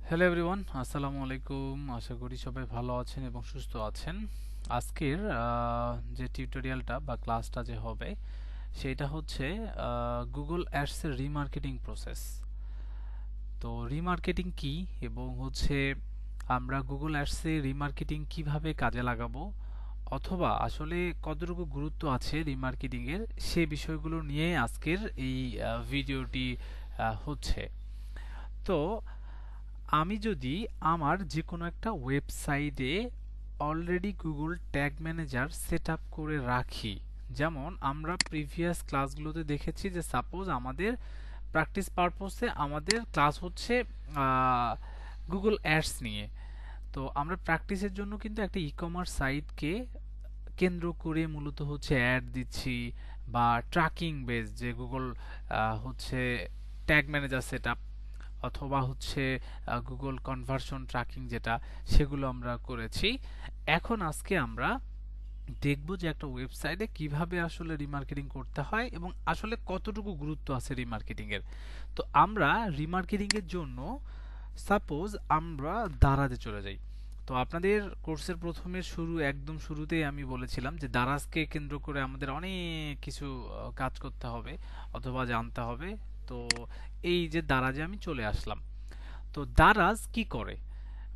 Hello everyone, আসসালামু আলাইকুম। আশা করি সবাই ভালো আছেন এবং সুস্থ আছেন। আজকের যে টিউটোরিয়ালটা বা ক্লাসটা যে হবে সেটা হচ্ছে গুগল অ্যাডসের রিমার্কেটিং প্রসেস। তো রিমার্কেটিং কি এবং হচ্ছে আমরা গুগল অ্যাডসে রিমার্কেটিং কিভাবে কাজে লাগাবো অথবা আসলে কতটুকু গুরুত্ব আছে রিমার্কেটিং এর সে বিষয়গুলো নিয়ে আজকের এই ভিডিওটি হচ্ছে। তো আমি যদি আমার যে কোনো একটা ওয়েবসাইটে already Google tag manager set up করে রাখি, যেমন আমরা প্রিভিয়াস ক্লাসগুলোতে দেখেছি যে সাপোজ আমাদের প্র্যাকটিস পারপোসে আমাদের ক্লাস হচ্ছে গুগল অ্যাডস নিয়ে। তো আমরা প্র্যাকটিসের জন্য কিন্তু একটা ই কমার্স সাইটকে কেন্দ্র করে মূলত হচ্ছে অ্যাড দিচ্ছি বা ট্র্যাকিং বেস যে গুগল হচ্ছে ট্যাগ ম্যানেজার সেট আপ অথবা হচ্ছে গুগল কনভার্সন ট্র্যাকিং যেটা সেগুলো আমরা করেছি। এখন আজকে আমরা দেখব যে একটা ওয়েবসাইটে কিভাবে আসলে রিমার্কেটিং করতে হয় এবং আসলে কতটুকু গুরুত্ব আছে রিমার্কেটিং এর। তো আমরা রিমার্কেটিং এর জন্য সাপোজ আমরা দারাজে চলে যাই। তো আপনাদের কোর্সের প্রথমে একদম শুরুতেই আমি বলেছিলাম যে দারাজকে কেন্দ্র করে আমাদের অনেক কিছু কাজ করতে হবে অথবা জানতে হবে। তো এই যে দারাজে আমি চলে আসলাম। তো দারাজ কি করে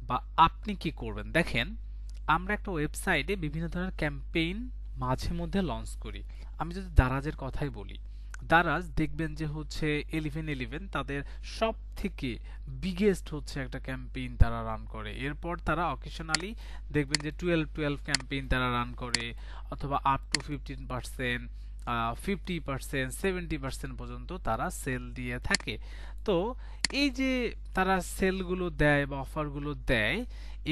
বা আপনি কি করবেন দেখেন, আমরা একটা ওয়েবসাইটে বিভিন্ন ধরনের ক্যাম্পেইন মাঝে মধ্যে লঞ্চ করি। আমি যদি দারাজের কথাই বলি, দারাজ দেখবেন যে হচ্ছে 1111 তাদের সব থেকে বিগেস্ট হচ্ছে একটা ক্যাম্পেইন তারা রান করে। এরপর তারা অকেশনালি দেখবেন যে 12 ক্যাম্পেইন তারা রান করে অথবা আপ টু 15%, 50%, 70% পর্যন্ত তারা সেল দিয়ে থাকে। তো এই যে তারা সেলগুলো দেয় বা অফারগুলো দেয়,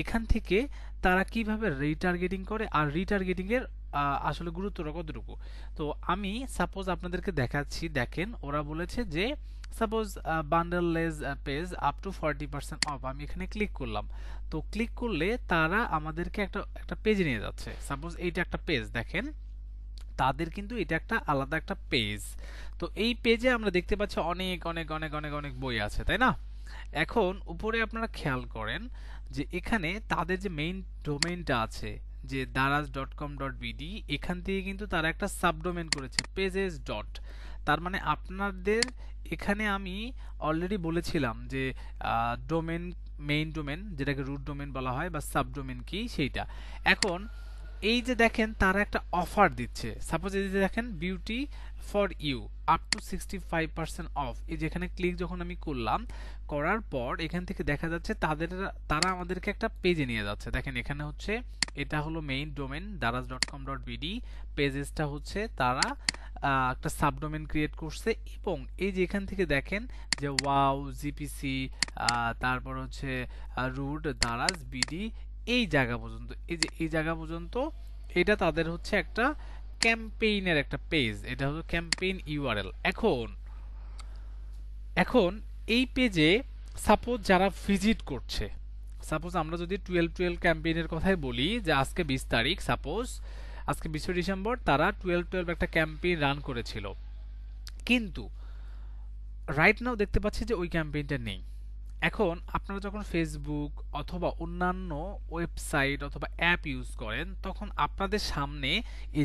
এখান থেকে তারা কিভাবে রিটার্গেটিং করে আর রিটার্গেটিং এর আসলে গুরুত্বটা কতটুকু। তো আমি সাপোজ আপনাদেরকে দেখাচ্ছি, দেখেন ওরা বলেছে যে suppose bundle less page up to 40% of. আমি এখানে ক্লিক করলাম। তো ক্লিক করলে তারা আমাদেরকে একটা পেজে নিয়ে যাচ্ছে। সাপোজ এইটা একটা পেজ, দেখেন তাদের কিন্তু এটা একটা আলাদা একটা পেজ। তো এই পেজে আমরা দেখতে পাচ্ছি অনেক অনেক অনেক অনেক অনেক বই আছে, তাই না? এখন উপরে আপনারা খেয়াল করেন যে এখানে তাদের যে মেইন ডোমেইনটা আছে যে daraz.com.bd, এখান থেকে কিন্তু তারা একটা সাবডোমেন করেছে পেজেস ডট। তার মানে আপনাদের এখানে আমি অলরেডি বলেছিলাম যে ডোমেন, মেইন ডোমেন যেটাকে রুট ডোমেন বলা হয় বা সাবডোমেন কি সেইটা। এখন এই যে দেখেন তারা একটা অফার দিচ্ছে, সাপোজ এই যে দেখেন beauty for you up to 65% off. এই যেখানে ক্লিক যখন আমি করলাম, করার পর এখান থেকে দেখা যাচ্ছে তারা আমাদেরকে একটা পেজে নিয়ে যাচ্ছে। দেখেন এখানে হচ্ছে এটা হলো মেইন ডোমেন daraz.com.bd, পেজেসটা হচ্ছে তারা একটা সাবডোমেন ক্রিয়েট করছে এবং এই যে এখান থেকে দেখেন যে ওয়াও জিপিসি, তারপর হচ্ছে রুট দারাজ বিডি, এই জায়গা পর্যন্ত, এই যে এই জায়গা পর্যন্ত এটা তাদের হচ্ছে একটা ক্যাম্পেইনের একটা পেজ। এটা হলো ক্যাম্পেইন ইউআরএল। এখন এখন এই পেজে সাপোজ যারা ভিজিট করছে, সাপোজ আমরা যদি 12 ক্যাম্পেইনের কথাই বলি যে আজকে 20 তারিখ, সাপোজ আজকে 20 ডিসেম্বর, তারা 12 একটা ক্যাম্পেইন রান করেছিল, কিন্তু রাইট নাও দেখতে পাচ্ছি যে ওই ক্যাম্পেইনটা নেই। এখন আপনারা যখন ফেসবুক অথবা অন্যান্য ওয়েবসাইট অথবা অ্যাপ ইউজ করেন, তখন আপনাদের সামনে এই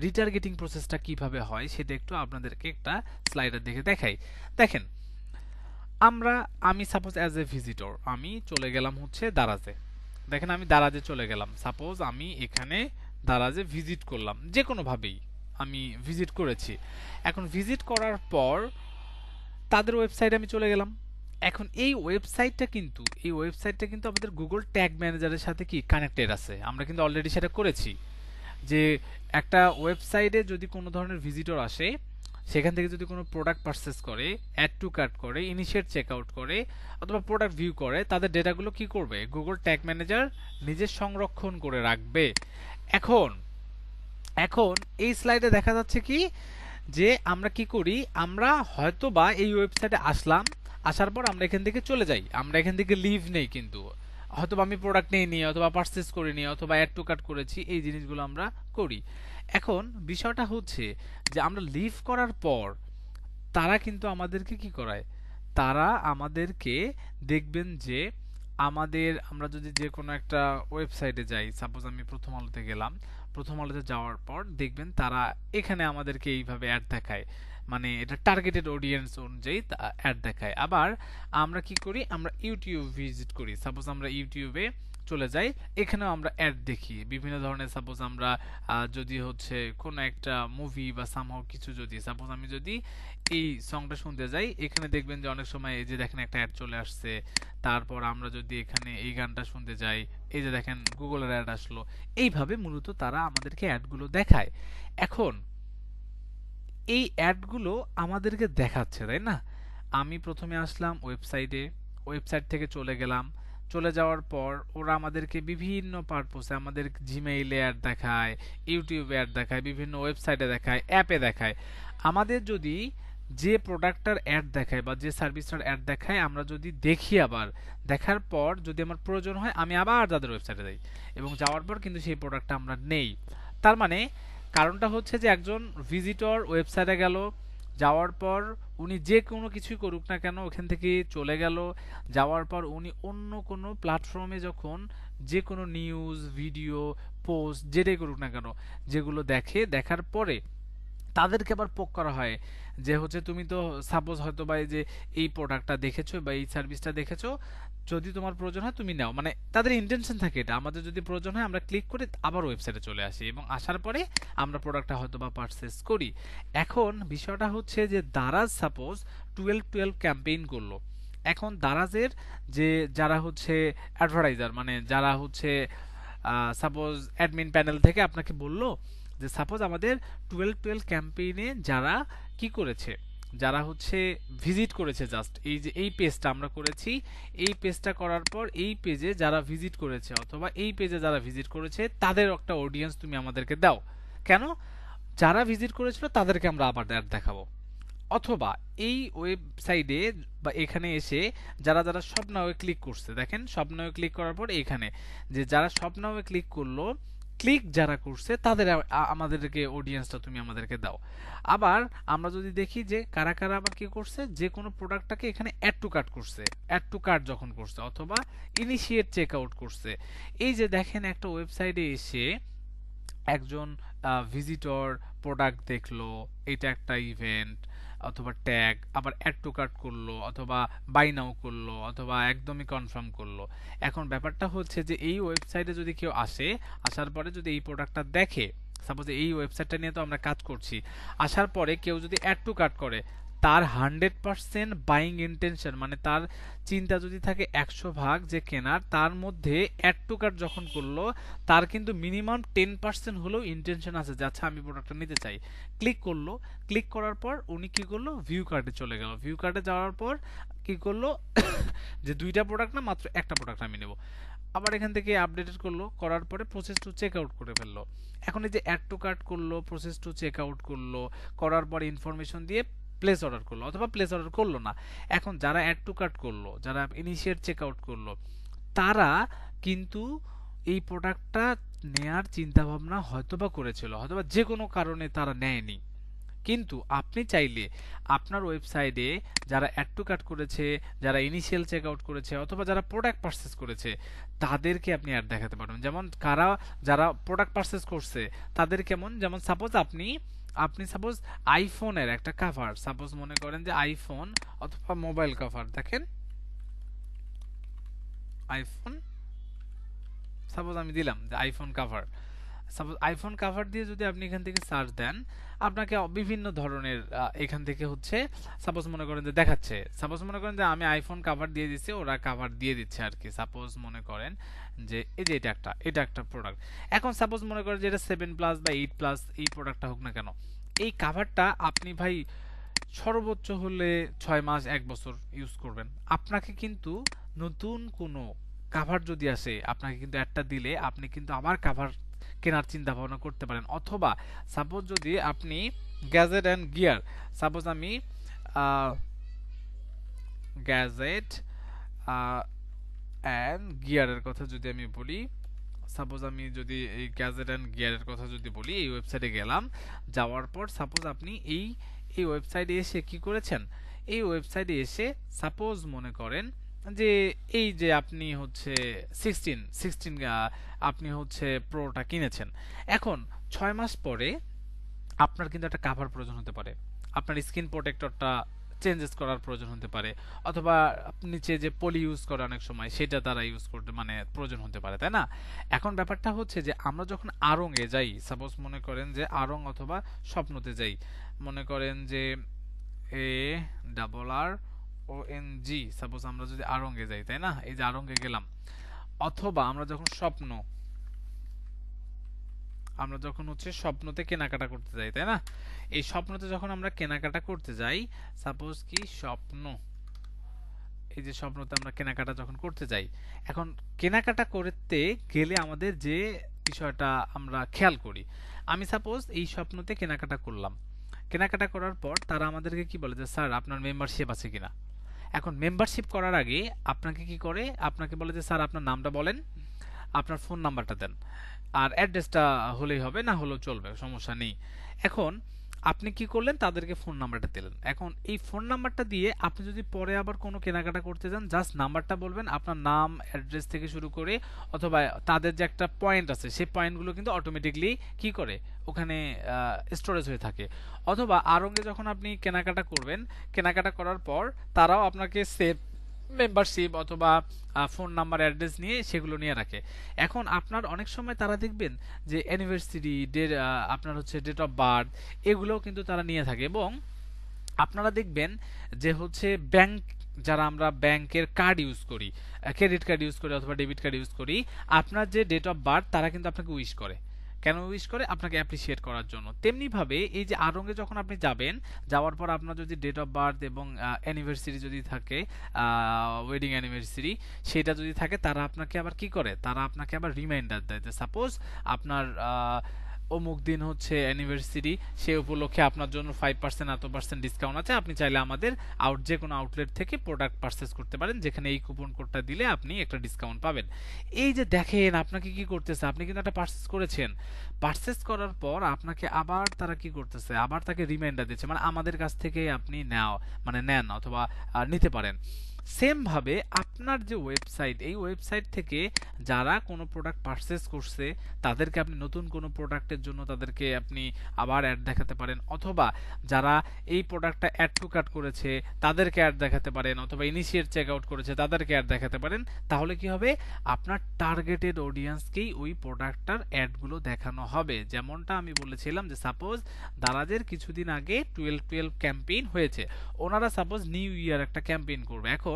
রিটার্গেটিং প্রসেসটা কিভাবে হয় সেটা একটু আপনাদেরকে একটা স্লাইডার দেখে দেখাই। দেখেন আমি সাপোজ অ্যাজ এ ভিজিটর আমি চলে গেলাম হচ্ছে দারাজে। দেখেন আমি দারাজে চলে গেলাম, সাপোজ আমি এখানে দারাজে ভিজিট করলাম, যে কোনোভাবেই আমি ভিজিট করেছি। এখন ভিজিট করার পর তাদের ওয়েবসাইটে আমি চলে গেলাম। এখন এই ওয়েবসাইটটা কিন্তু আমাদের গুগল ট্যাগ ম্যানেজারের সাথে কি কানেক্টেড আছে, আমরা কিন্তু অলরেডি সেটা করেছি। যে একটা ওয়েবসাইটে যদি কোনো ধরনের ভিজিটর আসে, সেখান থেকে যদি কোনো প্রোডাক্ট পারচেস করে, অ্যাড টু কার্ট করে, ইনিশিয়েট চেকআউট করে অথবা প্রোডাক্ট ভিউ করে, তাদের ডেটাগুলো কি করবে গুগল ট্যাগ ম্যানেজার নিজে সংরক্ষণ করে রাখবে। এখন এখন এই স্লাইডে দেখা যাচ্ছে কি যে আমরা কি করি, আমরা হয়তো বা এই ওয়েবসাইটে আসলাম, আসার পর আমরা এখান থেকে চলে যাই, আমরা এখান থেকে লিভ নেই, কিন্তু হয়তো আমি প্রোডাক্ট নিয়ে অথবা পারচেস করে অথবা অ্যাড টু কার্ট করেছি, এই জিনিসগুলো আমরা করি। এখন বিষয়টা হচ্ছে যে আমরা লিভ করার পর তারা কিন্তু আমাদেরকে কি করায়, তারা আমাদেরকে দেখবেন যে আমরা যদি যে কোনো একটা ওয়েবসাইটে যাই, সাপোজ আমি প্রথম আলোতে গেলাম, প্রথম আলোতে যাওয়ার পর দেখবেন তারা এখানে আমাদেরকে এইভাবে অ্যাড দেখায়, মানে এটা টার্গেটেড অডিয়েন্স অনুযায়ী অ্যাড দেখায়। আবার আমরা কি করি, আমরা ইউটিউব ভিজিট করি, সাপোজ আমরা ইউটিউবে চলে যাই, এখানেও আমরা অ্যাড দেখি বিভিন্ন ধরনের। সাপোজ আমরা যদি হচ্ছে কোনো একটা মুভি বা সামহাও কিছু, যদি সাপোজ আমি যদি এই সংটা শুনতে যাই, এখানে দেখবেন যে অনেক সময় এই যে দেখেন একটা অ্যাড চলে আসছে। তারপর আমরা যদি এখানে এই গানটা শুনতে যাই, এই যে দেখেন গুগলের অ্যাড আসলো। এইভাবে মূলত তারা আমাদেরকে অ্যাডগুলো দেখায়। এখন এই অ্যাডগুলো আমাদেরকে দেখাচ্ছে, তাই না? আমি প্রথমে আসলাম ওয়েবসাইটে, ওয়েবসাইট থেকে চলে গেলাম, চলে যাওয়ার পর ওরা আমাদেরকে বিভিন্ন পারপোসে আমাদের জিমেইলে অ্যাড দেখায়, ইউটিউবে অ্যাড দেখায়, বিভিন্ন ওয়েবসাইটে দেখায়, অ্যাপে দেখায়। আমাদের যদি যে প্রোডাক্টটার অ্যাড দেখায় বা যে সার্ভিসটার অ্যাড দেখায় আমরা যদি দেখি, আবার দেখার পর যদি আমার প্রয়োজন হয় আমি আবার তাদের ওয়েবসাইটে যাই, এবং যাওয়ার পর কিন্তু সেই প্রোডাক্টটা আমরা নেই। তার মানে কারণটা হচ্ছে যে একজন ভিজিটর ওয়েবসাইটে গেল, যাওয়ার পর উনি যে কোনো কিছুই করুক না কেন ওখান থেকে চলে গেল, যাওয়ার পর উনি অন্য কোনো প্ল্যাটফর্মে যখন যে কোনো নিউজ, ভিডিও, পোস্ট যেটাই করুক না কেন, যেগুলো দেখে, দেখার পরে তাদেরকে আবার পোক করা হয় যে হচ্ছে তুমি তো সাপোজ হয়তো বা এই যে এই প্রোডাক্টটা দেখেছো বা এই সার্ভিসটা দেখেছো, যদি তোমার প্রয়োজন হয় তুমি নাও। মানে তাদের ইন্টেনশন থাকে এটা, আমাদের যদি প্রয়োজন হয় আমরা ক্লিক করে আবার ওয়েবসাইটে চলে আসি এবং আসার পরে আমরা প্রোডাক্টটা হয়তো বা পারচেস করি। এখন বিষয়টা হচ্ছে যে দারাজ সাপোজ 12-12 ক্যাম্পেইন করলো। এখন দারাজের যে যারা হচ্ছে অ্যাডভার্টাইজার, মানে যারা হচ্ছে সাপোজ অ্যাডমিন প্যানেল থেকে আপনাকে বললো যে সাপোজ আমাদের 12-12 ক্যাম্পেইনে যারা কি করেছে, যারা হচ্ছে ভিজিট করেছে, জাস্ট এই যে এই পেজটা আমরা করেছি, এই পেজটা করার পর এই পেজে যারা ভিজিট করেছে অথবা এই পেজে যারা ভিজিট করেছে তাদের একটা অডিয়েন্স তুমি আমাদেরকে দাও। কেন? যারা ভিজিট করেছিল তাদেরকে আমরা আবার অ্যাড দেখাবো। অথবা এই ওয়েবসাইটে বা এখানে এসে যারা যারা শপ নাও ক্লিক করছে, দেখেন শপ নাও ক্লিক করার পর এখানে যে যারা শপ নাও ক্লিক করলো, ক্লিক যারা করছে তাদের আমাদেরকে অডিয়েন্সটা তুমি আমাদেরকে দাও। আবার আমরা যদি দেখি যে কারা কারা আবার কি করছে, যে কোনো প্রোডাক্টটাকে এখানে অ্যাড টু কার্ট করছে, অ্যাড টু কার্ট যখন করছে অথবা ইনিশিয়েট চেক আউট করছে। এই যে দেখেন একটা ওয়েবসাইটে এসে একজন ভিজিটর প্রোডাক্ট দেখলো, এটা একটা ইভেন্ট অথবা ট্যাগ, আবার অ্যাড টু কার্ট করলো অথবা বাই নাও করলো অথবা একদমই কনফার্ম করলো। এখন ব্যাপারটা হচ্ছে যে এই ওয়েবসাইটে যদি কেউ আসে, আসার পরে যদি এই প্রোডাক্টটা দেখে, সাপোজ এই ওয়েবসাইটটা নিয়ে তো আমরা কাজ করছি, আসার পরে কেউ যদি অ্যাড টু কার্ট করে, তার 100% বাইং ইন্টেনশন, মানে তার চিন্তা যদি থাকে 100 ভাগ যে কেনার, তার মধ্যে অ্যাড টু কার্ট যখন করলো তার কিন্তু মিনিমাম 10% হলেও ইন্টেনশন আছে যে আচ্ছা আমি প্রোডাক্টটা নিতে চাই। ক্লিক করলো, ক্লিক করার পর উনি কি করলো, ভিউ কার্টে চলে গেল, ভিউ কার্টে যাওয়ার পর কি করলো যে দুইটা প্রোডাক্ট না মাত্র একটা প্রোডাক্ট আমি নেব, আবার এখান থেকে আপডেটেড করলো, করার পরে প্রসেস টু চেক আউট করে ফেললো। এখন এই যে অ্যাড টু কার্ট করলো, প্রসেস টু চেক আউট করলো, করার পর ইনফরমেশন দিয়ে প্লেস অর্ডার করলো অথবা প্লেস অর্ডার করলো না। এখন যারা অ্যাড টু কার্ট করলো, যারা ইনিশিয়েট চেক আউট করলো, তারা কিন্তু এই প্রোডাক্টটা নেয়ার চিন্তা ভাবনা হয়তোবা করেছিল, হয়তোবা যে কোনো কারণে তারা নেয়নি। কিন্তু আপনি চাইলে আপনার ওয়েবসাইটে যারা অ্যাড টু কার্ট করেছে, যারা ইনিশিয়াল চেক আউট করেছে অথবা যারা প্রোডাক্ট পারচেস করেছে তাদেরকে আপনি অ্যাড দেখাতে পারবেন। যেমন যারা প্রোডাক্ট পারচেস করছে তাদের কেমন, যেমন সাপোজ আপনি সাপোজ আইফোনের একটা কভার, সাপোজ মনে করেন যে আইফোন অথবা মোবাইল কভার, দেখেন আইফোন, সাপোজ আমি দিলাম যে iPhone cover, suppose iPhone cover দিয়ে যদি আপনি এখান থেকে সার্চ দেন, আপনাকে বিভিন্ন ধরনের এখান থেকে হচ্ছে সাপোজ মনে করেন যে দেখাচ্ছে, সাপোজ মনে করেন যে আমি আইফোন কভার দিয়ে দিচ্ছি, ওরা কভার দিয়ে দিচ্ছে আর কি। সাপোজ মনে করেন যে এই যে এটা একটা প্রোডাক্ট। এখন সাপোজ মনে করেন যে এটা 7+ বা 8+ এই প্রোডাক্টটা হোক না কেন, এই কভারটা আপনি ভাই সর্বোচ্চ হলে 6 মাস 1 বছর ইউজ করবেন। আপনাকে কিন্তু নতুন কোনো কাভার যদি আসে, আপনাকে কিন্তু একটা দিলে আপনি কিন্তু আবার কাভার কেনার চিন্তা ভাবনা করতে পারেন। অথবা সাপোজ যদি আপনি গ্যাজেট অ্যান্ড গিয়ার, সাপোজ আমি গ্যাজেট অ্যান্ড গিয়ারের কথা যদি আমি বলি, সাপোজ আমি যদি এই গ্যাজেট অ্যান্ড গিয়ারের কথা যদি বলি, এই ওয়েবসাইটে গেলাম, যাওয়ার পর সাপোজ আপনি এই ওয়েবসাইটে এসে কি করেছেন, এই ওয়েবসাইটে এসে সাপোজ মনে করেন যে এই যে আপনি হচ্ছে 16 আপনি হচ্ছে প্রোটা কিনেছেন। এখন 6 মাস পরে আপনার কিন্তু একটা কাভার প্রয়োজন হতে পারে, আপনার স্ক্রিন প্রোটেক্টরটা চেঞ্জেস করার প্রয়োজন হতে পারে, অথবা নিচে যে পলি ইউজ করে অনেক সময় সেটা তারা ইউজ করতে মানে প্রয়োজন হতে পারে, তাই না? এখন ব্যাপারটা হচ্ছে যে আমরা যখন আড়ং এ যাই, সাপোজ মনে করেন যে আড়ং অথবা স্বপ্নতে যাই, মনে করেন যে ARRONG, সাপোজ আমরা যদি আড়ং এ যাই, তাই না? এই যে আড়ং এ গেলাম, অথবা আমরা যখন হচ্ছে স্বপ্নতে কেনাকাটা করতে যাই, তাই না? এই স্বপ্নতে যখন আমরা কেনাকাটা করতে যাই, সাপোজ কি স্বপ্ন, এই যে স্বপ্নতে আমরা কেনাকাটা যখন করতে যাই, এখন কেনাকাটা করতে গেলে আমাদের যে বিষয়টা আমরা খেয়াল করি, আমি সাপোজ এই স্বপ্নতে কেনাকাটা করলাম, কেনাকাটা করার পর তারা আমাদেরকে কি বলে যে স্যার আপনার মেম্বারশিপ আছে কিনা। এখন মেম্বারশিপ করার আগে আপনাকে কি করে, আপনাকে বলে যে স্যার আপনার নামটা বলেন, আপনার ফোন নাম্বারটা দেন, আর অ্যাড্রেসটা হলেই হবে, না হলেও চলবে, সমস্যা নেই। এখন আপনি কি করলেন, তাদেরকে ফোন নাম্বারটা দিলেন। এখন এই ফোন নাম্বারটা দিয়ে আপনি যদি পরে আবার কোনো কেনাকাটা করতে যান, জাস্ট নাম্বারটা বলবেন, আপনার নাম অ্যাড্রেস থেকে শুরু করে, অথবা তাদের যে একটা পয়েন্ট আছে সেই পয়েন্টগুলো কিন্তু অটোমেটিকলি কি করে ওখানে স্টোরেজ হয়ে থাকে। অথবা আরঙ্গে যখন আপনি কেনাকাটা করবেন, কেনাকাটা করার পর তারাও আপনাকে সেভ মেম্বারশিপ অথবা ফোন নাম্বার অ্যাড্রেস নিয়ে সেগুলো নিয়ে রাখে। এখন আপনার অনেক সময় তারা দেখবেন যে অ্যানিভার্সারি ডেট, আপনার হচ্ছে ডেট অফ বার্থ, এগুলোও কিন্তু তারা নিয়ে থাকে। এবং আপনারা দেখবেন যে হচ্ছে ব্যাংক, যারা আমরা ব্যাংকের কার্ড ইউজ করি, ক্রেডিট কার্ড ইউজ করি অথবা ডেবিট কার্ড ইউজ করি, আপনার যে ডেট অফ বার্থ তারা কিন্তু আপনাকে উইশ করে। কেন উইশ করে? আপনাকে অ্যাপ্রিসিয়েট করার জন্য। তেমনি ভাবে এই যে আড়ং এ যখন আপনি যাবেন, যাওয়ার পর আপনার যদি ডেট অফ বার্থ এবং অ্যানিভার্সারি যদি থাকে, ওয়েডিং অ্যানিভার্সারি সেটা যদি থাকে, তারা আপনাকে আবার কি করে, তারা আপনাকে আবার রিমাইন্ডার দেয় যে সাপোজ আপনার অমুক দিন হচ্ছে অ্যানিভার্সারি, সে উপলক্ষে আপনার জন্য 5% এত পার্সেন্ট ডিসকাউন্ট আছে, আপনি চাইলে আমাদের যে কোনো আউটলেট থেকে প্রোডাক্ট পারচেজ করতে পারেন, যেখানে এই কুপন কোডটা দিলে আপনি একটা ডিসকাউন্ট পাবেন। এই যে দেখেন আপনাকে কি করতেছে, আপনি কিন্তু একটা পারচেজ করেছেন, পারচেজ করার পর আপনাকে আবার তারা কি করতেছে, আবার তাকে রিমাইন্ডার দিচ্ছে, মানে আমাদের কাছ থেকে আপনি নেন অথবা নিতে পারেন। সেম ভাবে আপনার যে ওয়েবসাইট, এই ওয়েবসাইট থেকে যারা কোনো প্রোডাক্ট পারচেজ করছে তাদেরকে আপনি নতুন কোনো প্রোডাক্টের জন্য তাদেরকে আপনি আবার অ্যাড দেখাতে পারেন, অথবা যারা এই প্রোডাক্টটা অ্যাড টু কার্ট করেছে তাদেরকে অ্যাড দেখাতে পারেন, অথবা ইনিশিয়েট চেক আউট করেছে তাদেরকে অ্যাড দেখাতে পারেন। তাহলে কি হবে, আপনার টার্গেটেড অডিয়েন্সকেই ওই প্রোডাক্টটার অ্যাডগুলো দেখানো হবে। যেমনটা আমি বলেছিলাম যে সাপোজ দারাজের কিছুদিন আগে 12-12 ক্যাম্পেইন হয়েছে, ওনারা সাপোজ নিউ ইয়ার একটা ক্যাম্পেইন করবে। এখন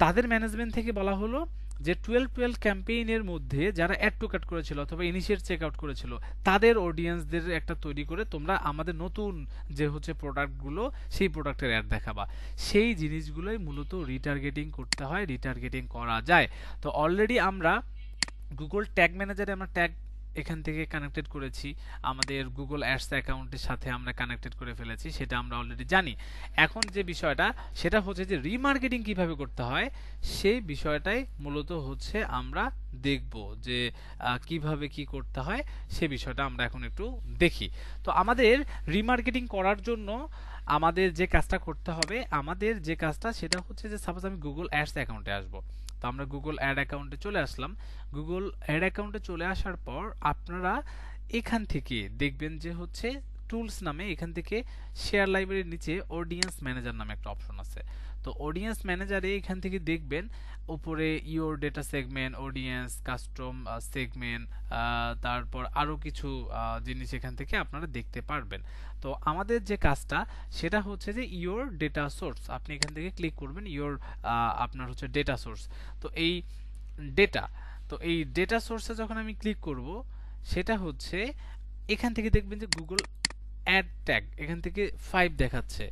তাদের ম্যানেজমেন্ট থেকে বলা হলো যে 12-12 ক্যাম্পেইনের মধ্যে যারা অ্যাড টু কার্ট করেছিল অথবা ইনিশিয়েট চেক আউট করেছিল তাদের অডিয়েন্সদের একটা তৈরি করে তোমরা আমাদের নতুন যে হচ্ছে প্রোডাক্টগুলো সেই প্রোডাক্টের অ্যাড দেখাবা। সেই জিনিসগুলোই মূলত রিটার্গেটিং করতে হয়, রিটার্গেটিং করা যায়। তো অলরেডি আমরা গুগল ট্যাগ ম্যানেজারে আমরা ট্যাগ এখান থেকে কানেক্টেড করেছি, আমাদের গুগল অ্যাডস অ্যাকাউন্টের সাথে আমরা কানেক্টেড করে ফেলেছি, সেটা আমরা অলরেডি জানি। এখন যে বিষয়টা সেটা হচ্ছে যে রিমার্কেটিং কিভাবে করতে হয়, সেই বিষয়টাই মূলত হচ্ছে আমরা দেখব যে কিভাবে কি করতে হয়, সে বিষয়টা আমরা এখন একটু দেখি। তো আমাদের রিমার্কেটিং করার জন্য আমাদের যে কাজটা করতে হবে, আমাদের যে কাজটা সেটা হচ্ছে যে সাপোজ আমি গুগল অ্যাডস অ্যাকাউন্টে আসব। তো আমরা গুগল অ্যাড অ্যাকাউন্টে চলে আসলাম। গুগল অ্যাড অ্যাকাউন্টে চলে আসার পর আপনারা এখান থেকে দেখবেন যে হচ্ছে টুলস নামে এখান থেকে শেয়ার লাইব্রেরির নিচে অডিয়েন্স ম্যানেজার নামে একটা অপশন আছে। তো অডিয়েন্স ম্যানেজারে এখান থেকে দেখবেন উপরে your data segment, audience, custom segment, তারপর আরো কিছু জিনিস এখান থেকে আপনারা দেখতে পারবেন। তো আমাদের যে কাজটা সেটা হচ্ছে যে ইওর ডেটা সোর্স, আপনি এখান থেকে ক্লিক করবেন ইওর আপনার হচ্ছে ডেটা সোর্স। তো এই ডেটা, তো এই ডেটা সোর্সে যখন আমি ক্লিক করব, সেটা হচ্ছে এখান থেকে দেখবেন যে গুগল অ্যাড ট্যাগ এখান থেকে 5 দেখাচ্ছে,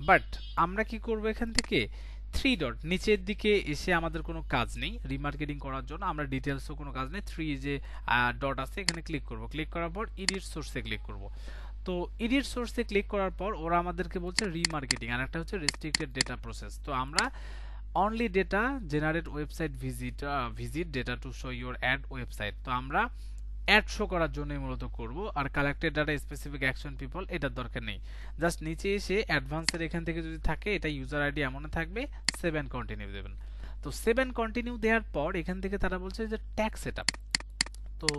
বাট আমরা কি করব, এখান থেকে 3 ডট নিচের দিকে এসে আমাদের কোনো কাজ নেই রিমার্কেটিং করার জন্য, আমরা ডিটেলসও কোনো কাজ নেই, 3 যে ডট আছে এখানে ক্লিক করব। ক্লিক করার পর এডিট সোর্সে ক্লিক করব। তো এডিট সোর্সে ক্লিক করার পর ওরা আমাদেরকে বলছে রিমার্কেটিং, আর একটা হচ্ছে রেস্ট্রিক্টেড ডেটা প্রসেস। তো আমরা only data generate website visit data to show your ad website, তো আমরা অ্যাড শো করার জন্যই মূলত করব, আর collected data specific action people এটার দরকার নেই। জাস্ট নিচে এসে অ্যাডভান্সের এখান থেকে যদি থাকে এটা ইউজার আইডি এমন থাকবে, সেভ অ্যান্ড কন্টিনিউ দেবেন। তো সেভ অ্যান্ড কন্টিনিউ দেওয়ার পর এখান থেকে তারা বলছে যে ট্যাগ সেটআপ। তো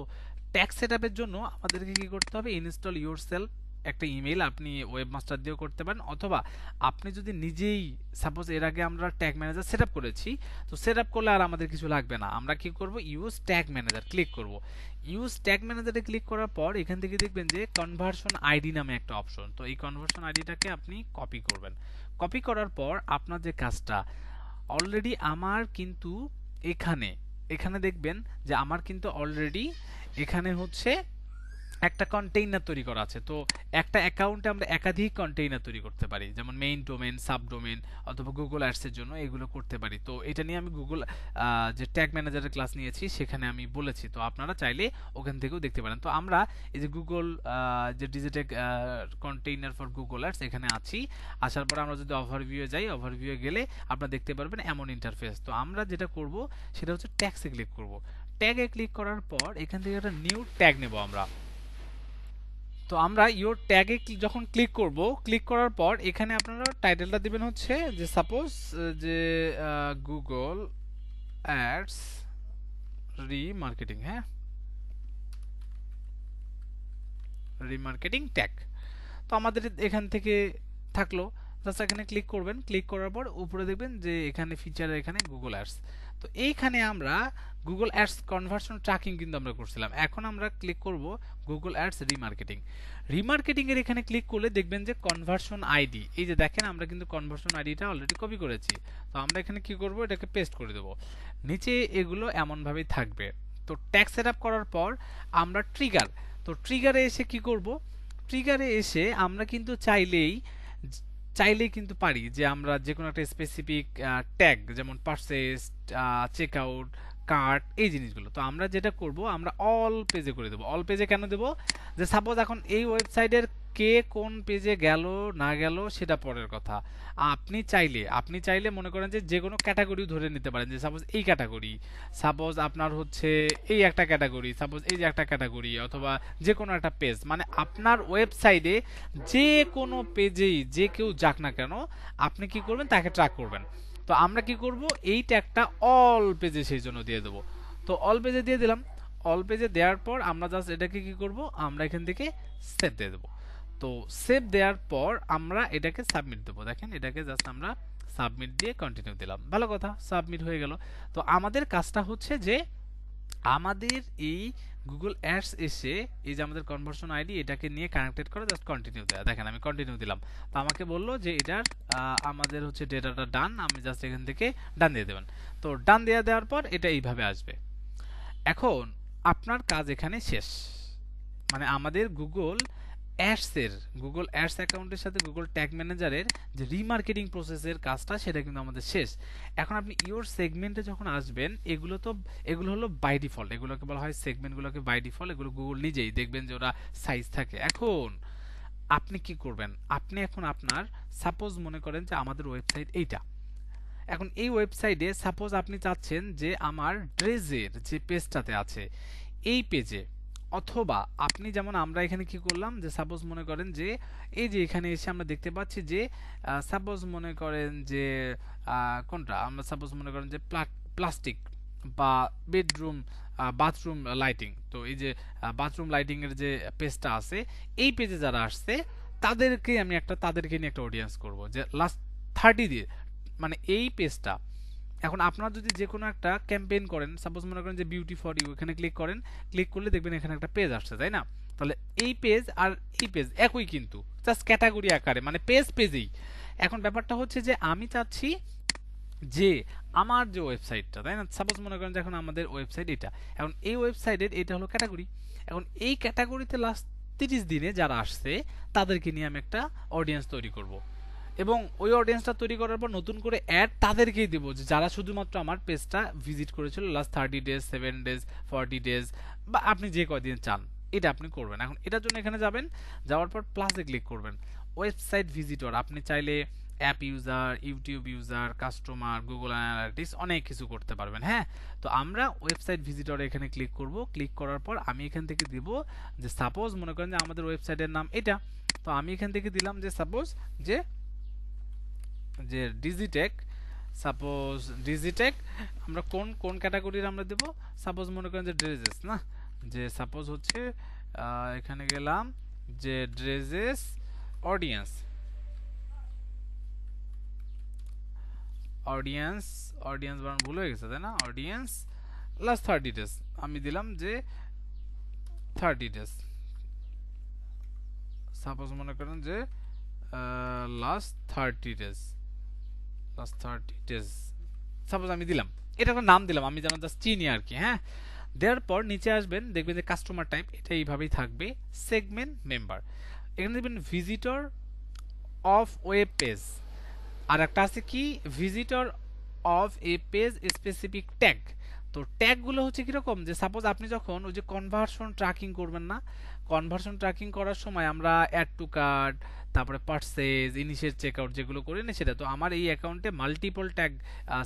ট্যাগ সেটআপের জন্য আমাদেরকে কি করতে হবে, ইনস্টল ইয়োরসেলফ একটা ইমেল আপনি ওয়েবমাস্টার দিয়েও করতে পারেন, অথবা আপনি যদি নিজেই সাপোজ এর আগে আমরা ট্যাগ ম্যানেজার সেটআপ করেছি, তো সেটআপ করলে আর আমাদের কিছু লাগবে না। আমরা কি করব, ইউজ ট্যাগ ম্যানেজার ক্লিক করব। ইউজ ট্যাগ ম্যানেজারে ক্লিক করার পর এখান থেকে দেখবেন যে কনভার্সন আইডি নামে একটা অপশন। তো এই কনভার্সন আইডিটাকে আপনি কপি করবেন। কপি করার পর আপনার যে কাজটা, অলরেডি আমার কিন্তু এখানে এখানে দেখবেন যে আমার কিন্তু অলরেডি এখানে হচ্ছে একটা কন্টেইনার তৈরি করা আছে। তো একটা অ্যাকাউন্টে আমরা একাধিক কন্টেইনার তৈরি করতে পারি, যেমন মেইন ডোমেন, সাব ডোমেন অথবা গুগল অ্যাডসের জন্য এগুলো করতে পারি। তো এটা নিয়ে আমি গুগল যে ট্যাগ ম্যানেজারের ক্লাস নিয়েছি সেখানে আমি বলেছি, তো আপনারা চাইলে ওখান থেকেও দেখতে পারেন। তো আমরা এই যে গুগল যে digital container for Google ads এখানে আছি। আসার পর আমরা যদি ওভারভিউ যাই, ওভারভিউ গেলে আপনারা দেখতে পারবেন এমন ইন্টারফেস। তো আমরা যেটা করব সেটা হচ্ছে ট্যাগসে ক্লিক করব। ট্যাগে ক্লিক করার পর এখান থেকে একটা নিউ ট্যাগ নেব আমরা। তো আমরা ইওর ট্যাগে যখন ক্লিক করব, ক্লিক করার পর এখানে আপনারা টাইটেলটা দিবেন হচ্ছে যে সাপোজ যে গুগল অ্যাডস রিমার্কেটিং, হ্যাঁ, রিমার্কেটিং ট্যাগ। তো আমাদের এখান থেকে থাকলো, জাস্ট এখানে ক্লিক করবেন। ক্লিক করার পর উপরে দেখবেন যে এখানে ফিচার, এখানে গুগল অ্যাডস। তো এইখানে আমরা গুগল অ্যাডস কনভার্সন ট্র্যাকিং কিন্তু আমরা করছিলাম। এখন আমরা ক্লিক করব গুগল অ্যাডস রিমার্কেটিং। রিমার্কেটিং এর এখানে ক্লিক করলে দেখবেন যে কনভার্সন আইডি, এই যে দেখেন আমরা কিন্তু কনভার্সন আইডিটা অলরেডি কপি করেছি। তো আমরা এখানে কি করব, এটাকে পেস্ট করে দেব। নিচে এগুলো এমন ভাবেই থাকবে। তো ট্যাগ সেটআপ করার পর আমরা ট্রিগার, তো ট্রিগারে এসে কি করব, ট্রিগারে এসে আমরা কিন্তু চাইলেই কিন্তু পারি যে আমরা যে কোনো একটা স্পেসিফিক ট্যাগ, যেমন পারচেজ, চেক আউট, কার্ট, এই জিনিসগুলো। তো আমরা যেটা করব, আমরা অল পেজে করে দেবো। অল পেজে কেন দেব, যে সাপোজ এখন এই ওয়েবসাইটের কে কোন পেজে গেল না গেল সেটা পরের কথা। আপনি চাইলে মনে করেন যে যে কোনো ক্যাটাগরি ধরে নিতে পারেন, যে সাপোজ এই ক্যাটাগরি, সাপোজ আপনার হচ্ছে এই একটা ক্যাটাগরি, সাপোজ এই যে একটা ক্যাটাগরি, অথবা যে কোনো একটা পেজ, মানে আপনার ওয়েবসাইটে যে কোনো পেজেই যে কেউ যাক না কেন আপনি কি করবেন, তাকে ট্র্যাক করবেন। তো আমরা কি করব, এই ট্যাগটা অল পেজে সেই জন্য দিয়ে দেবো। তো অল পেজে দিয়ে দিলাম। অল পেজে দেওয়ার পর আমরা জাস্ট এটাকে কি করব, আমরা এখান থেকে সেভ দিয়ে দেবো। তো সেভ দেওয়ার পর আমরা এটাকে সাবমিট দেবো। দেখেন এটাকে জাস্ট আমরা সাবমিট দিয়ে কন্টিনিউ দিলাম, ভালো কথা, সাবমিট হয়ে গেল। তো আমাদের কাজটা হচ্ছে যে আমাদের এই গুগল অ্যাডস এসে এই যে আমাদের কনভার্সন আইডি এটাকে নিয়ে কানেক্টেড করে জাস্ট কন্টিনিউ দেয়া। দেখেন আমি কন্টিনিউ দিলাম, তো আমাকে বললো যে এটার আমাদের হচ্ছে ডেটাটা ডান, আমি জাস্ট এখান থেকে ডান দিয়ে দেবেন। তো ডান দিয়ে দেওয়ার পর এটা এইভাবে আসবে। এখন আপনার কাজ এখানে শেষ, মানে আমাদের গুগল অ্যাডস অ্যাকাউন্টের সাথে গুগল ট্যাগ ম্যানেজারের যে রিমার্কেটিং প্রসেসের কাজটা সেটা কিন্তু আমাদের শেষ। এখন আপনি ইওর সেগমেন্টে যখন আসবেন, এগুলো হলো বাই ডিফল্ট, এগুলোকে বলা হয় সেগমেন্টগুলোকে বাই ডিফল্ট, এগুলো গুগল নিজেই দেখবেন যে ওরা সাইজ থাকে। এখন আপনি কি করবেন, আপনি এখন আপনার সাপোজ মনে করেন যে আমাদের ওয়েবসাইট এইটা, এখন এই ওয়েবসাইটে সাপোজ আপনি চাচ্ছেন যে আমার ড্রেসের যে পেজটাতে আছে এই পেজে, অথবা আপনি যেমন আমরা এখানে কি করলাম, যে সাপোজ মনে করেন যে এই যে এখানে এসে আমরা দেখতে পাচ্ছি যে সাপোজ মনে করেন যে কোনটা, আমরা সাপোজ মনে করেন যে প্লাস্টিক বা বেডরুম বাথরুম লাইটিং। তো এই যে বাথরুম লাইটিং এর যে পেজটা আছে, এই পেজে যারা আসছে তাদেরকে নিয়ে একটা অডিয়েন্স করব, যে লাস্ট 30 দিয়ে, মানে এই পেজটা। এখন আপনারা যদি যে কোনো একটা ক্যাম্পেইন করেন, সাপোজ মনে করেন যে বিউটি ফর ইউ, এখানে ক্লিক করেন, ক্লিক করলে দেখবেন এখানে একটা পেজ আসছে, তাই না? তাহলে এই পেজ আর এই পেজ একই, কিন্তু জাস্ট ক্যাটাগরি আকারে, মানে পেজেই। এখন ব্যাপারটা হচ্ছে যে আমি চাচ্ছি যে আমার যে ওয়েবসাইটটা, তাই না, সাপোজ মনে করেন যে এখন আমাদের ওয়েবসাইট এটা, এখন এই ওয়েবসাইটের এটা হলো ক্যাটাগরি। এখন এই ক্যাটাগরিতে লাস্ট 30 দিনে যারা আসছে তাদেরকে নিয়ে আমি একটা অডিয়েন্স তৈরি করব, এবং ওই অডিয়েন্সটা তৈরি করার পর নতুন করে অ্যাড তাদেরকেই দেবো যে যারা শুধুমাত্র আমার পেজটা ভিজিট করেছিল লাস্ট 30 ডেজ, 7 ডেজ, 40 ডেজ, বা আপনি যে কয়দিন চান এটা আপনি করবেন। এখন এটার জন্য এখানে যাবেন, যাওয়ার পর প্লাসে ক্লিক করবেন, ওয়েবসাইট ভিজিটর। আপনি চাইলে app user, YouTube user, customer, Google analytics অনেক কিছু করতে পারবেন। হ্যাঁ, তো আমরা ওয়েবসাইট ভিজিটরে এখানে ক্লিক করব। ক্লিক করার পর আমি এখান থেকে দিব যে সাপোজ মনে করেন যে আমাদের ওয়েবসাইটের নাম এটা, তো আমি এখান থেকে দিলাম যে সাপোজ যে যে ডিজিটেক, সাপোজ ডিজিটেক। আমরা কোন কোন ক্যাটাগরির আমরা দেব, সাপোজ মনে করেন যে ড্রেসেস, না যে সাপোজ হচ্ছে এখানে গেলাম যে ড্রেসেস অডিয়েন্স, অডিয়েন্স অডিয়েন্স বানান ভুল হয়ে গেছে তাই না, অডিয়েন্স লাস্ট 30 ডেজ আমি দিলাম যে 30 ডেজ, সাপোজ মনে করেন যে last 30 days, last 30 days suppose আমি দিলাম, এটা একটা নাম দিলাম আমি যেন জাস্ট চিনি আর কি। হ্যাঁ, দেওয়ার পর নিচে আসবেন, দেখবেন যে কাস্টমার টাইপ এটা এইভাবেই থাকবে, সেগমেন্ট মেম্বার, এখানে দেখবেন ভিজিটর অফ ওয়েব পেজ, আর একটা আছে কি visitor of A page specific tag. তো ট্যাগগুলো হচ্ছে কিরকম, যে সাপোজ আপনি যখন ওই যে কনভার্সন ট্র্যাকিং করবেন না, কনভার্সন ট্র্যাকিং করার সময় আমরা অ্যাড টু কার্ট, তারপরে পারচেজ, ইনিশিয়েট চেকআউট যেগুলো করি না সেটা, তো আমার এই অ্যাকাউন্টে মাল্টিপল ট্যাগ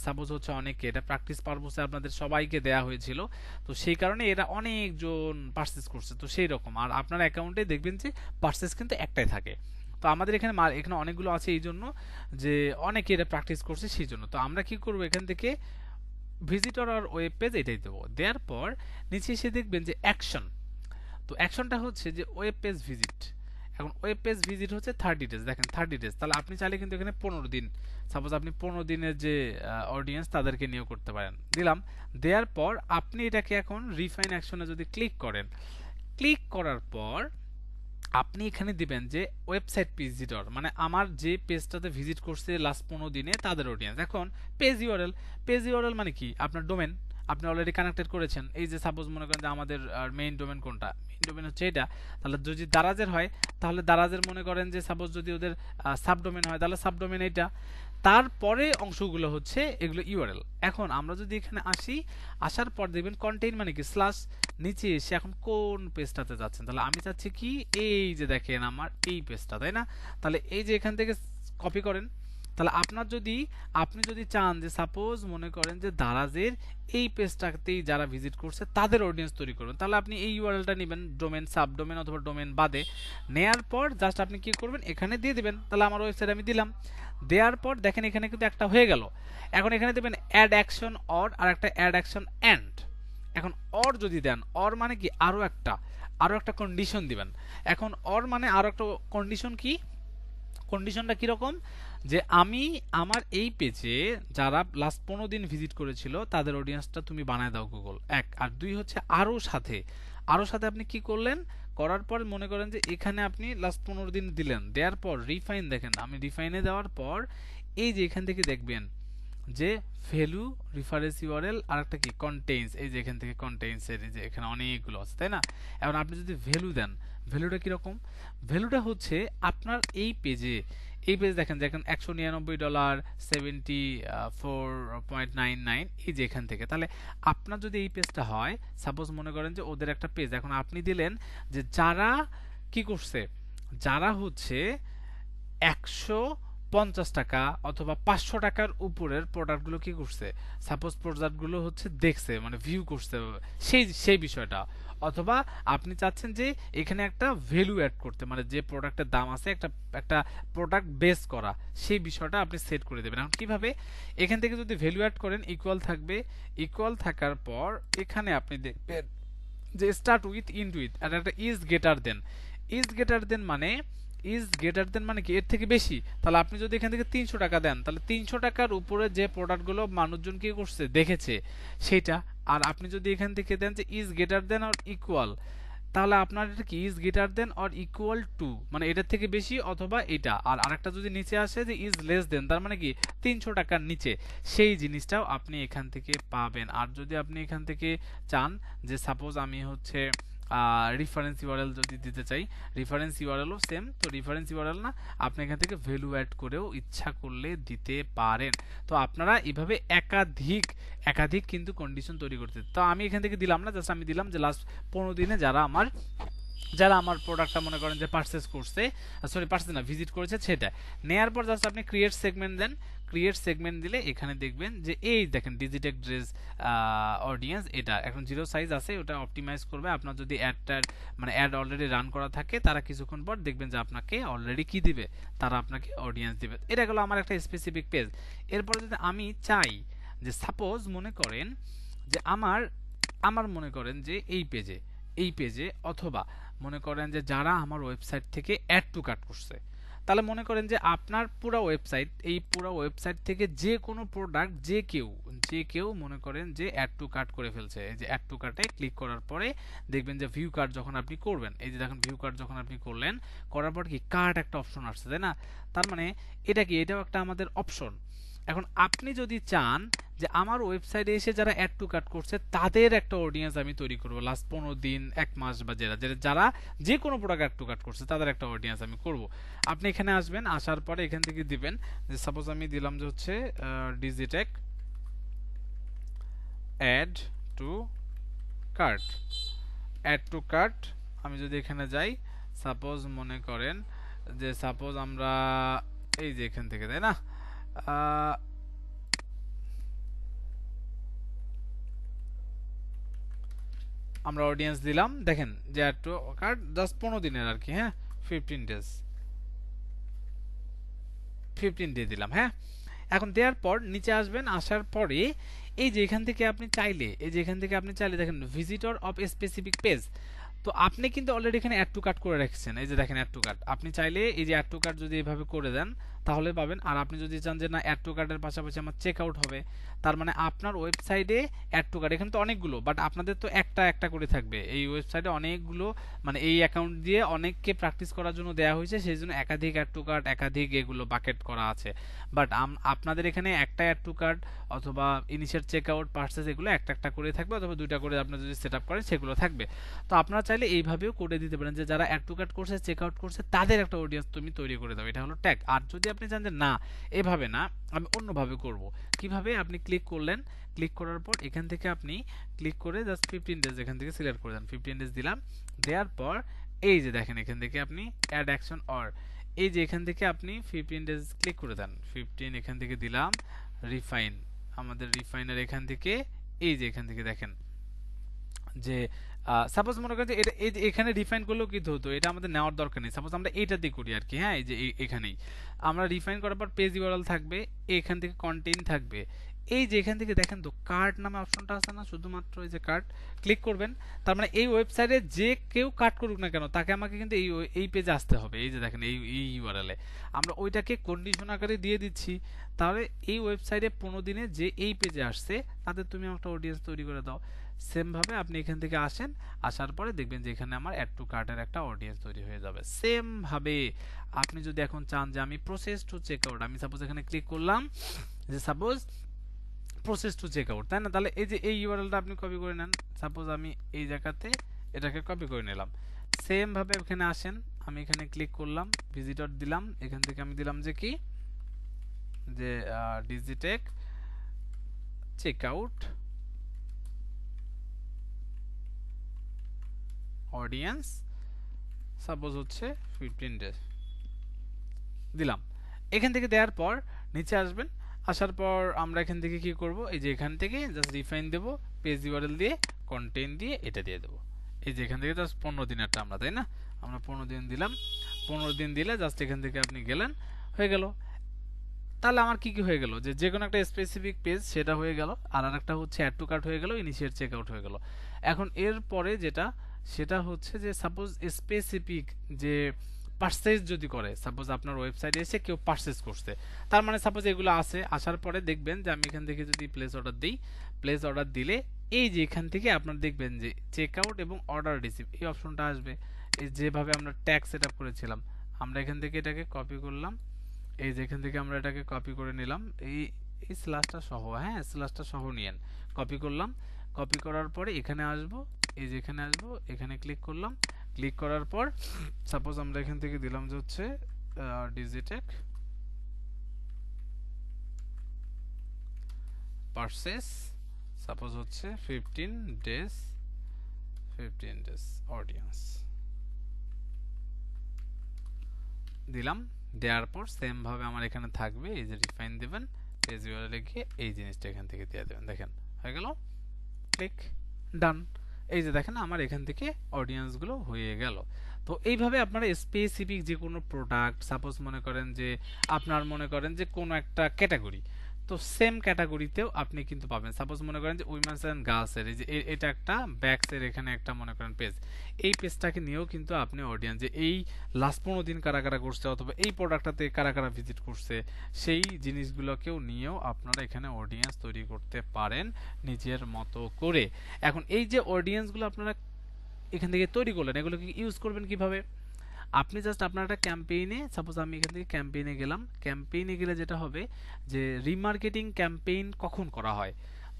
সাপোজ হচ্ছে অনেকে, এটা প্র্যাকটিস পারপোসে আপনাদের সবাইকে দেয়া হয়েছিল, তো সেই কারণে এরা অনেকজন পারচেজ করছে, তো সেই রকম। আর আপনার অ্যাকাউন্টে দেখবেন যে পারচেজ কিন্তু একটাই থাকে, তো আমাদের এখানে এখানে অনেকগুলো আছে এই জন্য যে অনেকে এটা প্র্যাকটিস করছে সেই জন্য। তো আমরা কি করব, এখান থেকে ভিজিটর আর ওয়েব পেজ এটাই দেবো। দেওয়ার পর নিচে এসে দেখবেন যে অ্যাকশন, তো অ্যাকশনটা হচ্ছে যে ওয়েব পেজ ভিজিট, এখন ওয়েব পেজ ভিজিট হচ্ছে 30 ডেজ, দেখেন 30 ডেজ, তাহলে আপনি চাইলে কিন্তু এখানে 15 দিন, সাপোজ আপনি 15 দিনের যে অডিয়েন্স তাদেরকে নিয়োগ করতে পারেন, দিলাম। দেওয়ার পর আপনি এটাকে এখন রিফাইন অ্যাকশনে যদি ক্লিক করেন, ক্লিক করার পর আপনি এখানে দিবেন যে ওয়েবসাইট ভিজিটর, মানে আমার যে পেজটাতে ভিজিট করছে লাস্ট 15 দিনে তাদের অডিয়েন্স। এখন পেজ ইউআরএল, পেজ ইউআরএল মানে কি, আপনার ডোমেন আপনি অলরেডি কানেক্টেড করেছেন, এই যে সাপোজ মনে করেন যে আমাদের মেইন ডোমেন কোনটা, মেইন ডোমেন হচ্ছে এটা, তাহলে যদি দারাজের হয় তাহলে দারাজের মনে করেন যে সাপোজ যদি ওদের সাবডোমেন হয় তাহলে সাবডোমেন এটা, তারপরে অংশগুলো হচ্ছে এগুলো ইউআরএল। এখন আমরা যদি এখানে আসি, আসার পর দেখবেন কন্টেইন মানে কি স্ল্যাশ, নিচে এসে এখন কোন পেজটাতে যাচ্ছেন, তাহলে আমি চাচ্ছি কি এই যে দেখেন আমার এই পেজটা, তাই না, তাহলে এই যে এখান থেকে কপি করেন, তাহলে আপনার যদি আপনি যদি চান যে সাপোজ মনে করেন যে দারাজের এই পেজটাতেই যারা ভিজিট করছে তাদের অডিয়েন্স তৈরি করবেন, তাহলে আপনি এই ইউআরএলটা নেবেন, ডোমেন, সাবডোমেন অথবা ডোমেন বাদে, নেয়ার পর জাস্ট আপনি কি করবেন এখানে দিয়ে দিবেন, তাহলে আমার ওয়েবসাইট আমি দিলাম। দেওয়ার পর দেখেন এখানে কিন্তু একটা হয়ে গেল। এখন এখানে দেবেন অ্যাড অ্যাকশন অর, আর একটা অ্যাড অ্যাকশন এন্ড। এখন অর যদি দেন, অর মানে কি আরো একটা কন্ডিশন দিবেন। এখন অর মানে আরো একটা কন্ডিশন, কি কন্ডিশনটা কিরকম, যে আমি আমার এই পেজে যারা লাস্ট 15 দিন ভিজিট করেছিল তাদের অডিয়েন্সটা তুমি বানায় দাও গুগল, এক। আর দুই হচ্ছে আরো সাথে আপনি কি করলেন, করার পর মনে করেন যে এখানে আপনি লাস্ট 15 দিন দিলেন, দেওয়ার পর রিফাইন, দেখেন আমি রিফাইনে দেওয়ার পর এই যে এখান থেকে দেখবেন যে ভ্যালু রেফারেন্স ইউআরএল আর একটা কি কন্টেইনস, এই যে এখান থেকে কন্টেইনস এর যে এখানে অনেকগুলো আছে তাই না। এখন আপনি যদি ভ্যালু দেন, ভ্যালুটা কি রকম, ভ্যালুটা হচ্ছে আপনার এই পেজে দেখেন $199 74.99 এই যে এখান থেকে, তাহলে আপনার যদি এই পেজটা হয় সাপোজ মনে করেন যে ওদের একটা পেজ, এখন আপনি দিলেন যে যারা কি করছে, যারা হচ্ছে 150 টাকা অথবা 500 টাকার উপরের প্রোডাক্টগুলো কি করছে, সাপোজ প্রোডাক্টগুলো হচ্ছে দেখছে মানে ভিউ করছে সেই বিষয়টা, অথবা আপনি চাচ্ছেন যে এখানে একটা ভ্যালু অ্যাড করতে, মানে যে প্রোডাক্টের দাম আছে একটা প্রোডাক্ট বেস করা, সেই বিষয়টা আপনি সেট করে দেবেন। এখন কিভাবে, এখান থেকে যদি ভ্যালু অ্যাড করেন ইকুয়াল থাকবে, ইকুয়াল থাকার পর এখানে আপনি দেখবেন যে স্টার্ট উইথ ইন্ড উইথ, আর একটা ইজ গ্রেটার দেন মানে কি এর থেকে বেশি, তাহলে আপনি যদি এখান থেকে 300 টাকা দেন তাহলে 300 টাকার উপরে যে প্রোডাক্টগুলো মানুষজন কি করছে দেখেছে সেটা, আর আপনি যদি এখান থেকে দেন যে is greater than or equal, তাহলে আপনার এটা কি is greater than or equal to, মানে এটার থেকে বেশি অথবা এটা, আর আরেকটা যদি নিচে আসে যে ইজ লেস দেন, তার মানে কি 300 টাকার নিচে, সেই জিনিসটাও আপনি এখান থেকে পাবেন। আর যদি আপনি এখান থেকে চান যে সাপোজ আমি হচ্ছে রেফারেন্স ইউআরএল যদি দিতে চাই, রেফারেন্স ইউআরএলও সেম, তো রেফারেন্স ইউআরএল না আপনি এখান থেকে ভ্যালু অ্যাড করেও ইচ্ছা করলে দিতে পারেন। তো আপনারা এইভাবে একাধিক কিন্তু কন্ডিশন তৈরি করতে, তো আমি এখান থেকে দিলাম না, জাস্ট আমি দিলাম যে লাস্ট 15 দিনে যারা আমার যারা আমার প্রোডাক্টটা মনে করেন যে পারচেজ করছে, সরি পারচেজ না, ভিজিট করেছে, সেটা নেয়ার পর জাস্ট আপনি ক্রিয়েট সেগমেন্ট দেন। ক্রিয়েট সেগমেন্ট দিলে এখানে দেখবেন যে এই দেখেন ডিজিটেক ড্রেস অডিয়েন্স, এটা এখন 0 সাইজ আছে, ওটা অপটিমাইজ করবে। আপনার যদি অ্যাডটার মানে অ্যাড অলরেডি রান করা থাকে, তারা কিছুক্ষণ পর দেখবেন যে আপনাকে অলরেডি কি দিবে, তারা আপনাকে অডিয়েন্স দিবে। এটা গেলো আমার একটা স্পেসিফিক পেজ। এরপরে যদি আমি চাই যে সাপোজ মনে করেন যে আমার মনে করেন যে এই পেজে অথবা মনে করেন যে যারা আমার ওয়েবসাইট থেকে অ্যাড টু কার্ট করছে, তাহলে মনে করেন যে আপনার পুরো ওয়েবসাইট, এই পুরো ওয়েবসাইট থেকে যে কোনো প্রোডাক্ট যে কেউ মনে করেন যে অ্যাড টু কার্ট করে ফেলছে। এই যে অ্যাড টু কার্টে ক্লিক করার পরে দেখবেন যে ভিউ কার্ট যখন আপনি করবেন, এই যে দেখুন ভিউ কার্ট যখন আপনি করলেন, করার পর কি কার্ট একটা অপশন আসছে, তাই না? তার মানে এটা কি, এটাও একটা আমাদের অপশন। এখন আপনি যদি চান যে আমার ওয়েবসাইটে এসে যারা অ্যাড টু কার্ট করছে তাদের একটা অডিয়েন্স আমি তৈরি করব, লাস্ট 15 দিন 1 মাস বা যারা যে কোনো প্রোডাক্ট অ্যাড টু কার্ট করছে তাদের একটা অডিয়েন্স আমি করব। আপনি এখানে আসবেন, আসার পরে এখান থেকে দিবেন যে সাপোজ আমি দিলাম যে হচ্ছে Digitek add to cart, add to cart. আমি যদি এখানে যাই, সাপোজ মনে করেন যে সাপোজ আমরা এই যে এখান থেকে, তাই না, আমরা অডিয়েন্স দিলাম, দেখেন যে অ্যাড টু কার্ট জাস্ট 15 দিনের আর কি, হ্যাঁ 15 ডেজ, 15 ডে দিলাম, হ্যাঁ। এখন দেওয়ার পর নিচে আসবেন, আসার পরে এই যে এখান থেকে আপনি চাইলে দেখেন ভিজিটর অফ স্পেসিফিক পেজ। তো আপনি কিন্তু অলরেডি এখানে অ্যাড টু কার্ট করে রেখেছেন, এই যে দেখেন অ্যাড টু কার্ট। আপনি চাইলে এই যে অ্যাড টু কার্ট যদি এভাবে করে দেন তাহলে পাবেন। আর আপনি যদি চান যে না অ্যাড টু কার্টের পাশাপাশি আমার চেক আউট হবে, তার মানে আপনার ওয়েবসাইটে অ্যাড টু কার্ট, এখানে তো অনেকগুলো, বাট আপনাদের তো একটা একটা করে থাকবে। এই ওয়েবসাইটে অনেকগুলো মানে এই অ্যাকাউন্ট দিয়ে অনেককে প্র্যাকটিস করার জন্য দেওয়া হয়েছে, সেই জন্য একাধিক অ্যাড টু কার্ট, একাধিক এগুলো বাকেট করা আছে। বাট আপনাদের এখানে একটা অ্যাড টু কার্ট অথবা ইনিশিয়াল চেক আউট, পার্সেস, এগুলো একটা একটা করে থাকবে, অথবা দুইটা করে আপনি যদি সেট আপ করেন সেগুলো থাকবে। তো আপনারা চাইলে এইভাবেও করে দিতে পারেন যে যারা অ্যাড টু কার্ট করছে, চেক আউট করছে, তাদের একটা অডিয়েন্স তুমি তৈরি করে দাও, এটা হলো ট্যাগ। আর যদি আপনি চান যে না এভাবে না, আমি অন্যভাবে করব, কিভাবে, আপনি ক্লিক করলেন, ক্লিক করার পর এখান থেকে আপনি ক্লিক করে জাস্ট 15 ডেজ এখান থেকে সিলেক্ট করে দেন, 15 ডেজ দিলাম। দেওয়ার পর এই যে দেখেন এখান থেকে আপনি অ্যাড অ্যাকশন অর, এই যে এখান থেকে আপনি 15 ডেজ ক্লিক করে দেন, 15 এখান থেকে দিলাম। রিফাইন, আমাদের রিফাইনার এখান থেকে এই যে এখান থেকে দেখেন যে সাপোজ মনে করেন যে এটা এই যে এখানে রিফাইন করলেও কি হতো, এটা আমাদের নেওয়ার দরকার নেই, সাপোজ আমরা এইটা দিয়ে করি আর কি, হ্যাঁ। এই যে এখানেই আমরা রিফাইন করার পর পেজ ইউআরএল থাকবে, এখান থেকে কন্টেইন থাকবে, এই যে এখান থেকে দেখেন তো কার্ট নামে অপশনটা আছে না, শুধুমাত্র এই যে কার্ট ক্লিক করবেন। তার মানে এই ওয়েবসাইটে যে কেউ কার্ট করুক না কেন, তাকে আমাকে কিন্তু এই পেজে আসতে হবে। এই যে দেখেন এই ইউআরএলে আমরা ওইটাকে কন্ডিশন আকারে দিয়ে দিচ্ছি। তাহলে এই ওয়েবসাইটে 15 দিনে যে এই পেজে আসছে তাদের তুমি একটা অডিয়েন্স তৈরি করে দাও। সেম ভাবে আপনি এখান থেকে আসেন, আসার পরে দেখবেন যে এখানে আমার অ্যাড টু কার্টের একটা অডিয়েন্স তৈরি হয়ে যাবে। সেম ভাবে আপনি যদি এখন চান যে আমি প্রসেস টু চেক আউট, আমি সাপোজ এখানে ক্লিক করলাম যে suppose process to check out, তাই না, তাহলে এই যে এই ইউআরএলটা আপনি কপি করে নেন, সাপোজ আমি এই জায়গাতে এটাকে কপি করে নিলাম। সেম ভাবে এখানে আসেন, আমি এখানে ক্লিক করলাম, ভিজিটর দিলাম, এখান থেকে আমি দিলাম যে কি যে Digitek check out audience, suppose হচ্ছে 15 ডেজ দিলাম। এখান থেকে দেওয়ার পর নিচে আসবেন, আসার পর আমরা এখান থেকে কি করব, এই যে এখান থেকে জাস্ট রিফাইন দেব, পেজ ইউআরএল দিয়ে, কন্টেন্ট দিয়ে, এটা দিয়ে দেব। এই যে এখান থেকে জাস্ট 15 দিনেরটা আমরা, তাই না, আমরা 15 দিন দিলাম। 15 দিন দিলে জাস্ট এখান থেকে আপনি গেলেন, হয়ে গেল। তাহলে আমার কি কি হয়ে গেল, যে কোনো একটা স্পেসিফিক পেজ সেটা হয়ে গেল, আর আরেকটা হচ্ছে অ্যাড টু কার্ট হয়ে গেল, ইনিশিয়েট চেক আউট হয়ে গেল। এখন এর পরে যেটা সেটা হচ্ছে যে সাপোজ স্পেসিফিক যে পারচেজ যদি করে, সাপোজ আপনার ওয়েবসাইটে এসে কেউ পারচেজ করছে, তার মানে সাপোজ এগুলো আছে, আসার পরে দেখবেন যে আমি এখান থেকে যদি প্লেস অর্ডার দিই, প্লেস অর্ডার দিলে এই যে এখান থেকে আপনার দেখবেন যে চেক আউট এবং অর্ডার রিসিভ এই অপশনটা আসবে। এই যেভাবে আমরা ট্যাগ সেট আপ করেছিলাম, আমরা এখান থেকে এটাকে কপি করলাম, এই যে এখান থেকে আমরা এটাকে কপি করে নিলাম, এই স্ল্যাশটা সহ, হ্যাঁ স্ল্যাশটা সহ নিয়েন, কপি করলাম। কপি করার পরে এখানে আসবো, এই যে এখানে আসবো, এখানে ক্লিক করলাম। ক্লিক করার পর সাপোজ আমরা এখান থেকে দিলাম যে হচ্ছে ডিজিটেক পারচেস, সাপোজ হচ্ছে 15 ডেজ অডিয়েন্স, দিলাম, দেওয়ার পর সেম ভাবে আমার এখানে থাকবে, এই যে রিফাইন দিবেন, পেজ ইউআরএল গিয়ে এই জিনিসটা এখান থেকে দিয়ে দেবেন। দেখেন হয়ে গেল, ক্লিক, ডান। এই যে দেখেন আমার এখান থেকে অডিয়েন্স গুলো হয়ে গেল। তো এইভাবে আপনারা স্পেসিফিক যে কোনো প্রোডাক্ট, সাপোজ মনে করেন যে আপনার মনে করেন যে কোনো একটা ক্যাটাগরি, তো সেম ক্যাটাগরিতেও আপনি কিন্তু পাবেন। সাপোজ মনে করেন যে উইমেন্স এন্ড গার্লসের এই যে এটা একটা ব্যাকসের এখানে একটা মনে করেন পেজ, এই পেজটাকে নিয়েও কিন্তু আপনি অডিয়েন্স যে এই লাস্ট 15 দিন কারা কারা করছে অথবা এই প্রোডাক্টটাতে কারা কারা ভিজিট করছে সেই জিনিসগুলোকেও নিয়েও আপনারা এখানে অডিয়েন্স তৈরি করতে পারেন নিজের মতো করে। এখন এই যে অডিয়েন্সগুলো আপনারা এখান থেকে তৈরি করলেন, এগুলোকে ইউজ করবেন কিভাবে? আপনি জাস্ট আপনার একটা ক্যাম্পেইনে, সাপোজ আমি এখান থেকে ক্যাম্পেইনে গেলাম, ক্যাম্পেইনে গেলে যেটা হবে যে রিমার্কেটিং ক্যাম্পেইন কখন করা হয়?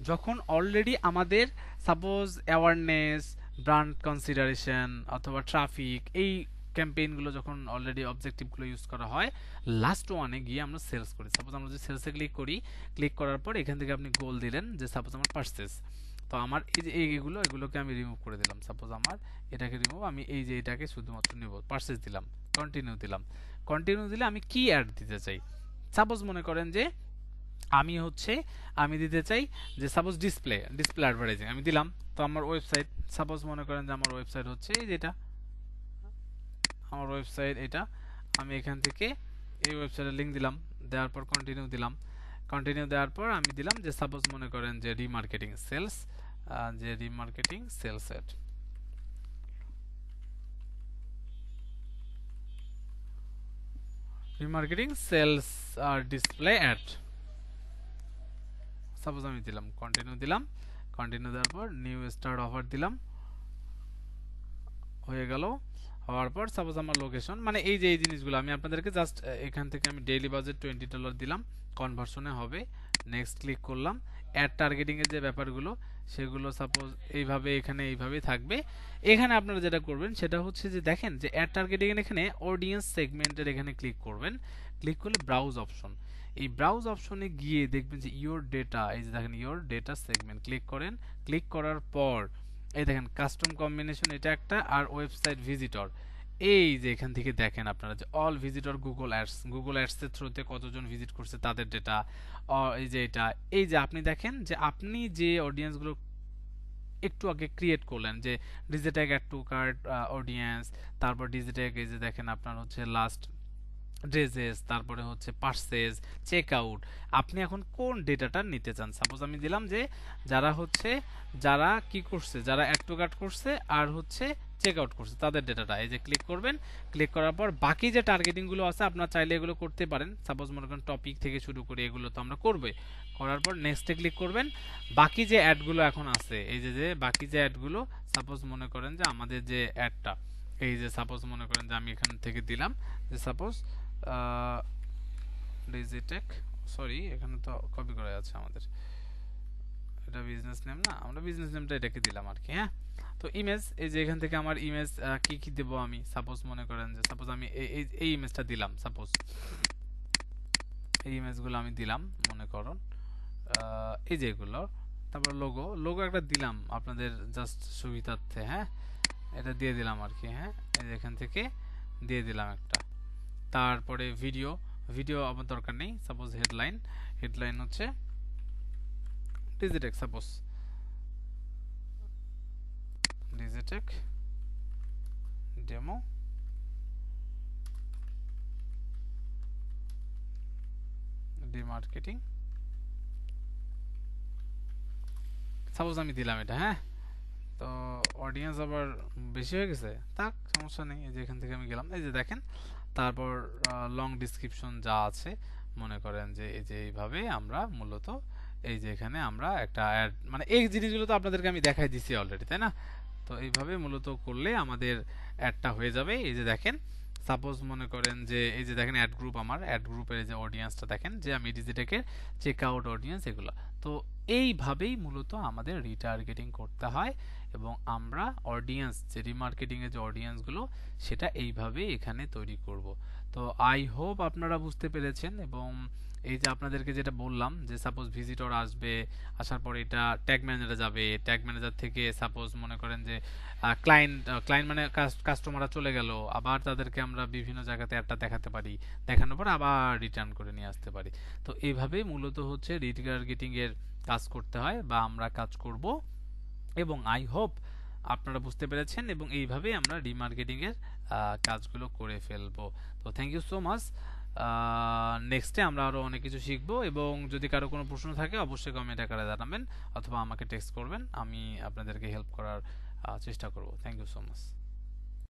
যখন অলরেডি আমাদের সাপোজ অ্যাওয়ারনেস, ব্র্যান্ড কনসিডারেশন অথবা ট্রাফিক, এই ক্যাম্পেইনগুলো যখন অলরেডি অবজেক্টিভগুলো ইউজ করা হয়, লাস্ট ওয়ানে গিয়ে আমরা সেলস করি। সাপোজ আমরা যদি সেলসে ক্লিক করি, ক্লিক করার পর এখান থেকে আপনি গোল দিলেন যে সাপোজ আমার পারচেজ, তো আমার এই যে এগুলোকে আমি রিমুভ করে দিলাম। সাপোজ আমার এটাকে রিমুভ, আমি এই যে এটাকে শুধুমাত্র নিব, পারচেজ দিলাম, কন্টিনিউ দিলাম। কন্টিনিউ দিলে আমি কি অ্যাড দিতে চাই? সাপোজ মনে করেন যে আমি দিতে চাই যে সাপোজ ডিসপ্লে অ্যাডভার্টাইজিং আমি দিলাম। তো আমার ওয়েবসাইট, সাপোজ মনে করেন যে আমার ওয়েবসাইট হচ্ছে এই যেটা, আমার ওয়েবসাইট এটা, আমি এখান থেকে এই ওয়েবসাইটের লিংক দিলাম, দেওয়ার পর কন্টিনিউ দিলাম। কন্টিনিউ দেওয়ার পর আমি দিলাম যে সাপোজ মনে করেন যে রিমার্কেটিং সেলস, যে remarketing sales ad, remarketing sales আর ডিসপ্লে অ্যাড, সাপোজ আমি দিলাম, কন্টিনিউ দিলাম। কন্টিনিউ দেওয়ার পর নিউ স্টার্ট অফার দিলাম, হয়ে গেল। হওয়ার পর সাপোজ আমার লোকেশন, মানে এই যে এই জিনিসগুলো আমি আপনাদেরকে জাস্ট এখান থেকে আমি ডেইলি বাজেট $20 দিলাম, কনভার্সনে হবে, নেক্সট ক্লিক করলাম। অ্যাড টার্গেটিং এর যে ব্যাপারগুলো সেগুলো সাপোজ এইভাবে এখানে এইভাবে থাকবে। এখানে আপনারা যেটা করবেন সেটা হচ্ছে যে দেখেন যে অ্যাড টার্গেটিং এর এখানে অডিয়েন্স সেগমেন্টের এখানে ক্লিক করবেন, ক্লিক করলে ব্রাউজ অপশন, এই ব্রাউজ অপশনে গিয়ে দেখবেন যে ইওর ডেটা, এই যে দেখেন ইওর ডেটা সেগমেন্ট, ক্লিক করেন। ক্লিক করার পর এই দেখেন কাস্টম কম্বিনেশন এটা একটা, আর ওয়েবসাইট ভিজিটর, এই যে এখান থেকে দেখেন আপনারা যে অল ভিজিটর গুগল অ্যাডস এর থ্রুতে কতজন ভিজিট করছে তাদের ডেটা, এই যে এটা, এই যে আপনি দেখেন যে আপনি যে অডিয়েন্স গুলো একটু আগে ক্রিয়েট করলেন, যে ডিজিট্যাগ অ্যাড টু কার্ট অডিয়েন্স, তারপর ডিজিট্যাগ এই যে দেখেন আপনার হচ্ছে লাস্ট ড্রেসেস, তারপরে হচ্ছে পারচেজ, চেক আউট, আপনি এখন কোন ডেটাটা নিতে চান? সাপোজ আমি দিলাম যে যারা কি করছে, যারা অ্যাড টু কার্ট করছে আর হচ্ছে চেক আউট করছে তাদের ডেটাটা, এই যে ক্লিক করবেন। ক্লিক করার পর বাকি যে টার্গেটিং গুলো আছে আপনারা চাইলে এগুলো করতে পারেন, সাপোজ মনে করেন টপিক থেকে শুরু করে এগুলো তো আমরা করবই। করার পর নেক্সটে ক্লিক করবেন। বাকি যে অ্যাডগুলো এখন আছে, এই যে বাকি যে অ্যাডগুলো, সাপোজ মনে করেন যে আমাদের যে অ্যাডটা, এই যে সাপোজ মনে করেন যে আমি এখান থেকে দিলাম যে সাপোজ ডিজিটেক, সরি এখানে তো কপি করা আছে আমাদের, এটা বিজনেস নেম না, আমরা বিজনেস নেমটা এটাকে দিলাম আর কি। হ্যাঁ, তো ইমেজ, এই যে এখান থেকে আমার ইমেজ কি কি দেব আমি, সাপোজ মনে করেন যে সাপোজ আমি এই ইমেজটা দিলাম, সাপোজ এই ইমেজগুলো আমি দিলাম মনে করুন, এই যে এগুলো, তারপর লোগো একটা দিলাম আপনাদের জাস্ট সুবিধার্থে। হ্যাঁ, এটা দিয়ে দিলাম আর কি। হ্যাঁ, এই যে এখান থেকে দিয়ে দিলাম একটা। তারপরে ভিডিও আমার দরকার নেই, সাপোজ হেডলাইন হচ্ছে Digitech, suppose Digitech demo demarketing, suppose আমি দিলাম এটা। হ্যাঁ, তো অডিয়েন্স আবার বেশি হয়ে গেছে, থাক সমস্যা নেই, এই যে এখান থেকে আমি গেলাম, এই যে দেখেন। তারপর লং ডিসক্রিপশন যা আছে মনে করেন যে এই যে এইভাবে আমরা মূলত এই যে এখানে আমরা একটা অ্যাড, মানে এই জিনিসগুলো তো আপনাদেরকে আমি দেখাই দিছি অলরেডি, তাই না? তো এইভাবে মূলত করলে আমাদের অ্যাডটা হয়ে যাবে। এই যে দেখেন সাপোজ মনে করেন যে এই যে দেখেন অ্যাড গ্রুপ, আমার অ্যাড গ্রুপের এই যে অডিয়েন্সটা দেখেন যে আমি ডিজিটেকের চেক আউট অডিয়েন্স এগুলো, তো এইভাবেই মূলত আমাদের রিটার্গেটিং করতে হয় এবং আমরা অডিয়েন্স যে রিমার্কেটিং এর যে অডিয়েন্সগুলো সেটা এইভাবেই এখানে তৈরি করব। তো আই হোপ আপনারা বুঝতে পেরেছেন এবং এই যে আপনাদেরকে যেটা বললাম যে সাপোজ ভিজিটর আসবে, আসার পর এটা ট্যাগ ম্যানেজারে যাবে, ট্যাগ ম্যানেজার থেকে সাপোজ মনে করেন যে ক্লায়েন্ট মানে কাস্টমাররা চলে গেল, আবার তাদেরকে আমরা বিভিন্ন জায়গাতে একটা দেখাতে পারি, দেখানোর পর আবার রিটার্ন করে নিয়ে আসতে পারি। তো এইভাবেই মূলত হচ্ছে রিটার্গেটিং এর কাজ করতে হয় বা আমরা কাজ করব এবং আই হোপ আপনারা বুঝতে পেরেছেন এবং এইভাবেই আমরা রিমার্কেটিং এর কাজগুলো করে ফেলবো। তো থ্যাংক ইউ সো মাচ। নেক্সটে আমরা আরো অনেক কিছু শিখবো এবং যদি কারো কোনো প্রশ্ন থাকে অবশ্যই কমেন্ট আকারে জানাবেন অথবা আমাকে টেক্সট করবেন, আমি আপনাদেরকে হেল্প করার চেষ্টা করব। Thank you so much.